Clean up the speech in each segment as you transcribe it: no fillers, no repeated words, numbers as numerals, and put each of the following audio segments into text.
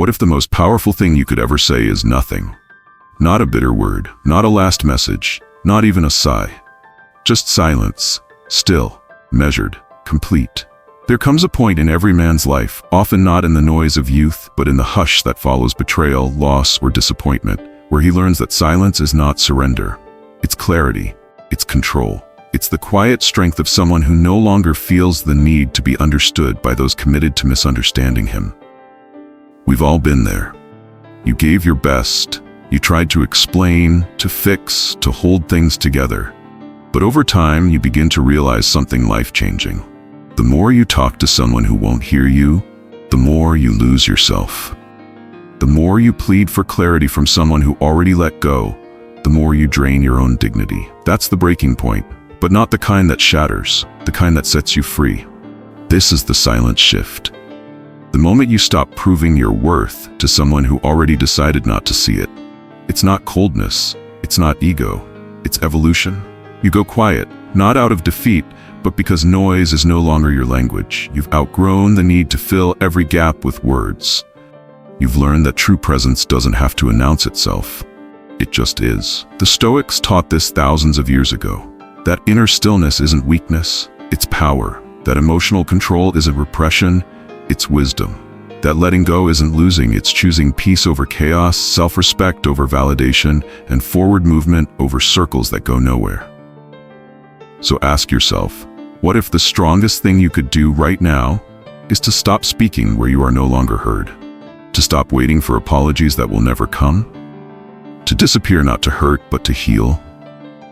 What if the most powerful thing you could ever say is nothing? Not a bitter word, not a last message, not even a sigh. Just silence, still, measured, complete. There comes a point in every man's life, often not in the noise of youth, but in the hush that follows betrayal, loss, or disappointment, where he learns that silence is not surrender. It's clarity. It's control. It's the quiet strength of someone who no longer feels the need to be understood by those committed to misunderstanding him. We've all been there. You gave your best. You tried to explain, to fix, to hold things together. But over time, you begin to realize something life-changing. The more you talk to someone who won't hear you, the more you lose yourself. The more you plead for clarity from someone who already let go, the more you drain your own dignity. That's the breaking point, but not the kind that shatters, the kind that sets you free. This is the silent shift. The moment you stop proving your worth to someone who already decided not to see it. It's not coldness, it's not ego, it's evolution. You go quiet, not out of defeat, but because noise is no longer your language. You've outgrown the need to fill every gap with words. You've learned that true presence doesn't have to announce itself. It just is. The Stoics taught this thousands of years ago. That inner stillness isn't weakness, it's power. That emotional control isn't repression, it's wisdom. That letting go isn't losing, it's choosing peace over chaos, self-respect over validation, and forward movement over circles that go nowhere. So ask yourself, what if the strongest thing you could do right now is to stop speaking where you are no longer heard? To stop waiting for apologies that will never come? To disappear not to hurt, but to heal?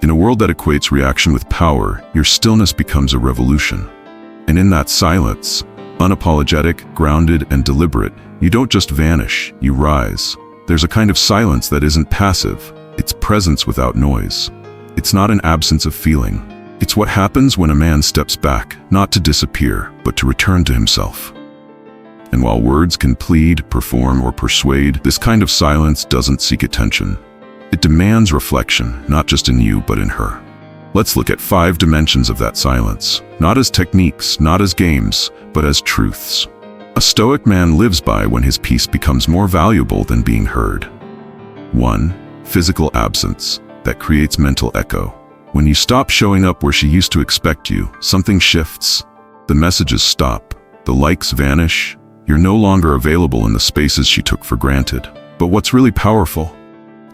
In a world that equates reaction with power, your stillness becomes a revolution. And in that silence, unapologetic, grounded, and deliberate, you don't just vanish, you rise. There's a kind of silence that isn't passive. It's presence without noise. It's not an absence of feeling. It's what happens when a man steps back, not to disappear, but to return to himself. And while words can plead, perform, or persuade, this kind of silence doesn't seek attention. It demands reflection, not just in you, but in her. Let's look at 5 dimensions of that silence, not as techniques, not as games, but as truths. A Stoic man lives by when his peace becomes more valuable than being heard. 1. Physical absence. That creates mental echo. When you stop showing up where she used to expect you, something shifts. The messages stop. The likes vanish. You're no longer available in the spaces she took for granted. But what's really powerful?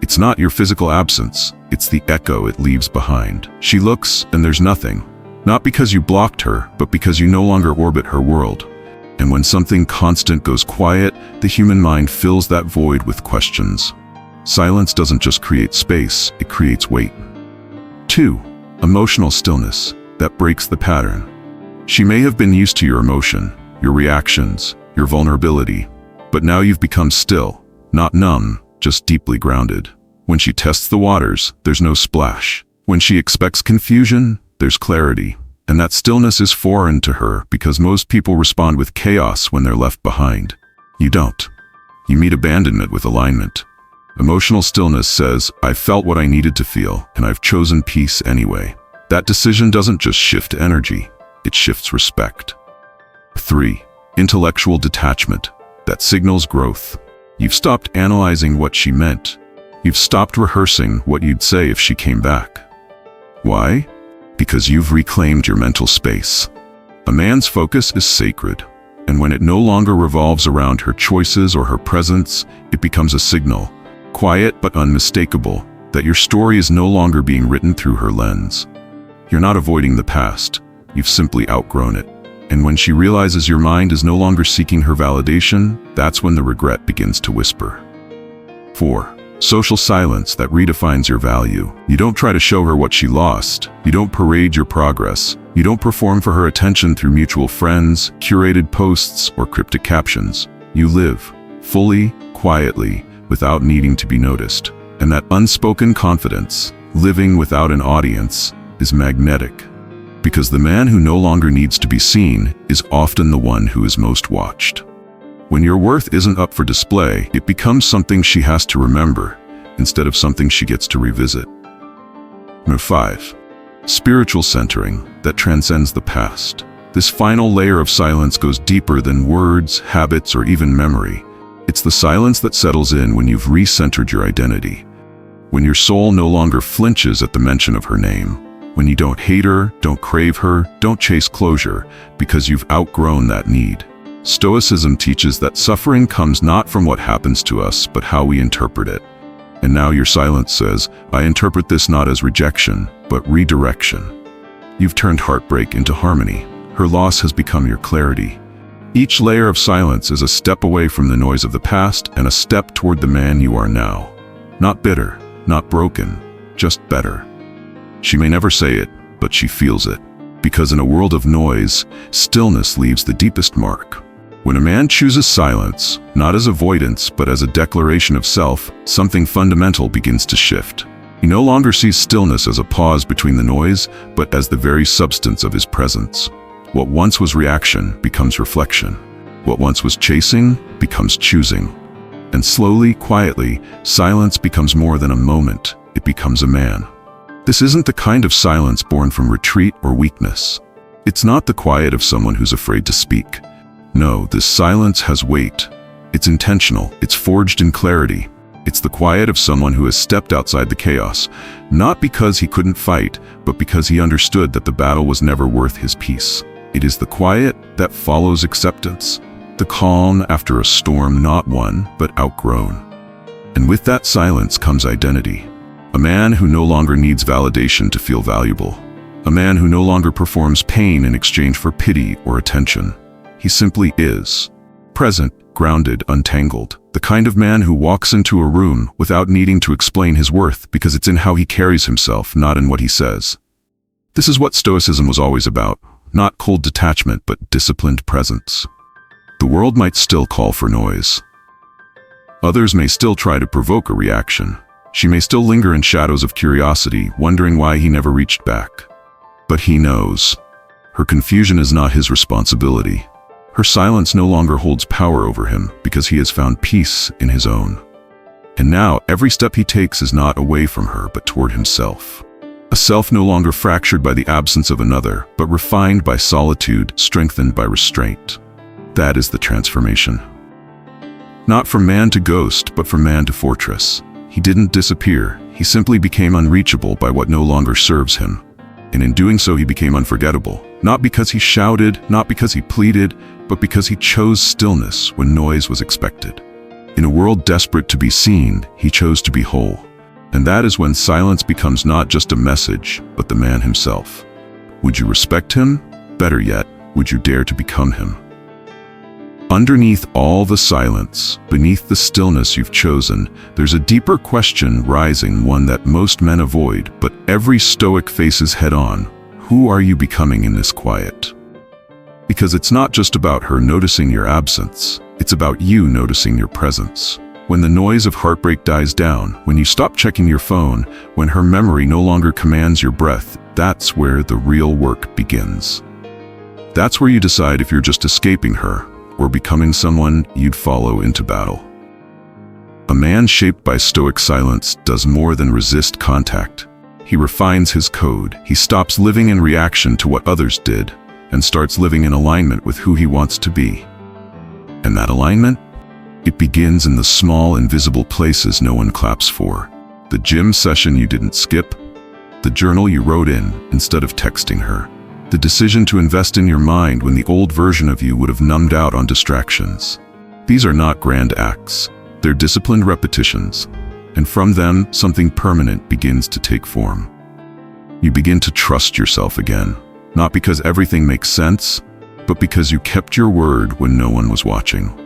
It's not your physical absence. It's the echo it leaves behind. She looks, and there's nothing. Not because you blocked her, but because you no longer orbit her world. And when something constant goes quiet, the human mind fills that void with questions. Silence doesn't just create space, it creates weight. 2. Emotional stillness. That breaks the pattern. She may have been used to your emotion, your reactions, your vulnerability, but now you've become still, not numb, just deeply grounded. When she tests the waters, there's no splash. When she expects confusion, there's clarity. And that stillness is foreign to her because most people respond with chaos when they're left behind. You don't. You meet abandonment with alignment. Emotional stillness says, I've felt what I needed to feel, and I've chosen peace anyway. That decision doesn't just shift energy, it shifts respect. 3. Intellectual detachment. That signals growth. You've stopped analyzing what she meant. You've stopped rehearsing what you'd say if she came back. Why? Because you've reclaimed your mental space. A man's focus is sacred, and when it no longer revolves around her choices or her presence, it becomes a signal, quiet but unmistakable, that your story is no longer being written through her lens. You're not avoiding the past, you've simply outgrown it. And when she realizes your mind is no longer seeking her validation, that's when the regret begins to whisper. 4. Social silence that redefines your value. You don't try to show her what she lost. You don't parade your progress. You don't perform for her attention through mutual friends, curated posts, or cryptic captions. You live, fully, quietly, without needing to be noticed. And that unspoken confidence, living without an audience, is magnetic. Because the man who no longer needs to be seen is often the one who is most watched. When your worth isn't up for display, it becomes something she has to remember, instead of something she gets to revisit. Number 5. Spiritual centering that transcends the past. This final layer of silence goes deeper than words, habits, or even memory. It's the silence that settles in when you've recentered your identity, when your soul no longer flinches at the mention of her name, when you don't hate her, don't crave her, don't chase closure, because you've outgrown that need. Stoicism teaches that suffering comes not from what happens to us, but how we interpret it. And now your silence says, I interpret this not as rejection, but redirection. You've turned heartbreak into harmony. Her loss has become your clarity. Each layer of silence is a step away from the noise of the past and a step toward the man you are now. Not bitter, not broken, just better. She may never say it, but she feels it. Because in a world of noise, stillness leaves the deepest mark. When a man chooses silence, not as avoidance, but as a declaration of self, something fundamental begins to shift. He no longer sees stillness as a pause between the noise, but as the very substance of his presence. What once was reaction becomes reflection. What once was chasing becomes choosing. And slowly, quietly, silence becomes more than a moment. It becomes a man. This isn't the kind of silence born from retreat or weakness. It's not the quiet of someone who's afraid to speak. No, this silence has weight. It's intentional. It's forged in clarity. It's the quiet of someone who has stepped outside the chaos, not because he couldn't fight, but because he understood that the battle was never worth his peace. It is the quiet that follows acceptance, the calm after a storm not won, but outgrown. And with that silence comes identity. A man who no longer needs validation to feel valuable. A man who no longer performs pain in exchange for pity or attention. He simply is. Present, grounded, untangled. The kind of man who walks into a room without needing to explain his worth because it's in how he carries himself, not in what he says. This is what Stoicism was always about. Not cold detachment, but disciplined presence. The world might still call for noise. Others may still try to provoke a reaction. She may still linger in shadows of curiosity, wondering why he never reached back. But he knows. Her confusion is not his responsibility. Her silence no longer holds power over him because he has found peace in his own. And now, every step he takes is not away from her, but toward himself. A self no longer fractured by the absence of another, but refined by solitude, strengthened by restraint. That is the transformation. Not from man to ghost, but from man to fortress. He didn't disappear. He simply became unreachable by what no longer serves him. And in doing so, he became unforgettable. Not because he shouted, not because he pleaded, but because he chose stillness when noise was expected. In a world desperate to be seen, he chose to be whole. And that is when silence becomes not just a message, but the man himself. Would you respect him? Better yet, would you dare to become him? Underneath all the silence, beneath the stillness you've chosen, there's a deeper question rising, one that most men avoid, but every Stoic faces head-on. Who are you becoming in this quiet? Because it's not just about her noticing your absence, it's about you noticing your presence. When the noise of heartbreak dies down, when you stop checking your phone, when her memory no longer commands your breath, that's where the real work begins. That's where you decide if you're just escaping her, or becoming someone you'd follow into battle. A man shaped by Stoic silence does more than resist contact. He refines his code. He stops living in reaction to what others did, and starts living in alignment with who he wants to be. And that alignment? It begins in the small, invisible places no one claps for. The gym session you didn't skip, the journal you wrote in instead of texting her, the decision to invest in your mind when the old version of you would have numbed out on distractions. These are not grand acts. They're disciplined repetitions, and from them, something permanent begins to take form. You begin to trust yourself again, not because everything makes sense, but because you kept your word when no one was watching.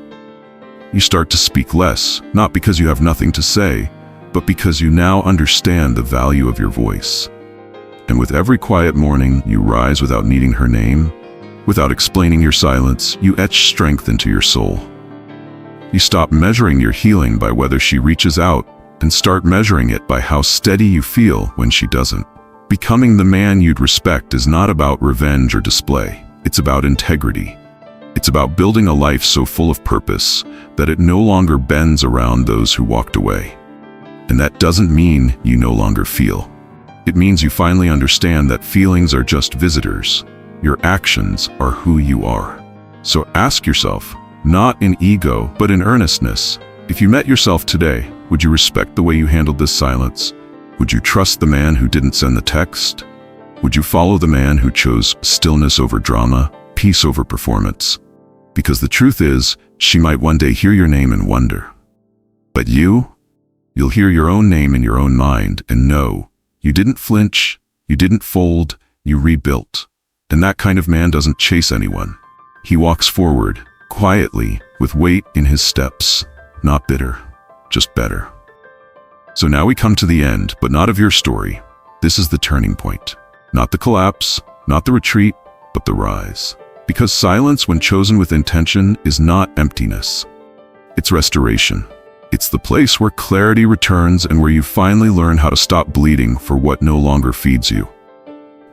You start to speak less, not because you have nothing to say, but because you now understand the value of your voice. And with every quiet morning, you rise without needing her name. Without explaining your silence, you etch strength into your soul. You stop measuring your healing by whether she reaches out, and start measuring it by how steady you feel when she doesn't. Becoming the man you'd respect is not about revenge or display. It's about integrity. It's about building a life so full of purpose that it no longer bends around those who walked away. And that doesn't mean you no longer feel. It means you finally understand that feelings are just visitors. Your actions are who you are. So ask yourself, not in ego, but in earnestness. If you met yourself today, would you respect the way you handled this silence? Would you trust the man who didn't send the text? Would you follow the man who chose stillness over drama, peace over performance? Because the truth is, she might one day hear your name and wonder. But you'll hear your own name in your own mind and know you didn't flinch, you didn't fold, you rebuilt. And that kind of man doesn't chase anyone. He walks forward, quietly, with weight in his steps, not bitter, just better. So now we come to the end, but not of your story. This is the turning point. Not the collapse, not the retreat, but the rise. Because silence, when chosen with intention, is not emptiness. It's restoration. It's the place where clarity returns and where you finally learn how to stop bleeding for what no longer feeds you.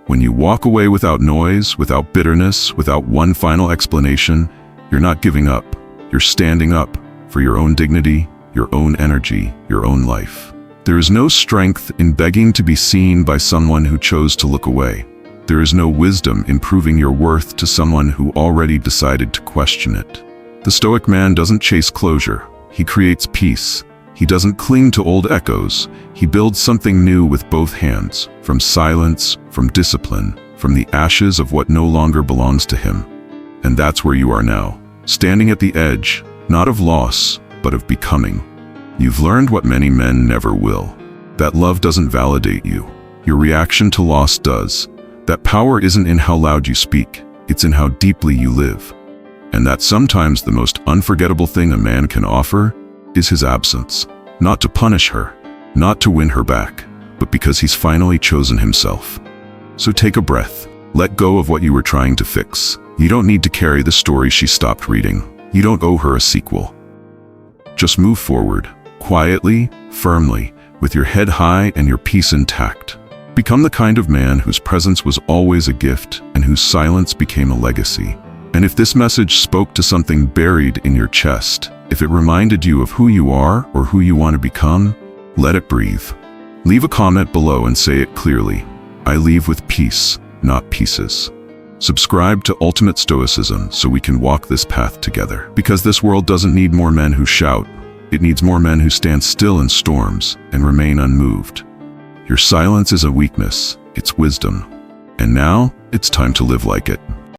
When you walk away without noise, without bitterness, without one final explanation, you're not giving up. You're standing up for your own dignity, your own energy, your own life. There is no strength in begging to be seen by someone who chose to look away. There is no wisdom in proving your worth to someone who already decided to question it. The Stoic man doesn't chase closure. He creates peace. He doesn't cling to old echoes. He builds something new with both hands, from silence, from discipline, from the ashes of what no longer belongs to him. And that's where you are now, standing at the edge, not of loss, but of becoming. You've learned what many men never will. That love doesn't validate you. Your reaction to loss does. That power isn't in how loud you speak, it's in how deeply you live. And that sometimes the most unforgettable thing a man can offer is his absence. Not to punish her, not to win her back, but because he's finally chosen himself. So take a breath. Let go of what you were trying to fix. You don't need to carry the story she stopped reading. You don't owe her a sequel. Just move forward, quietly, firmly, with your head high and your peace intact. Become the kind of man whose presence was always a gift and whose silence became a legacy. And if this message spoke to something buried in your chest, if it reminded you of who you are or who you want to become, let it breathe. Leave a comment below and say it clearly. I leave with peace, not pieces. Subscribe to Ultimate Stoicism so we can walk this path together. Because this world doesn't need more men who shout. It needs more men who stand still in storms and remain unmoved. Your silence is a weakness, it's wisdom. And now, it's time to live like it.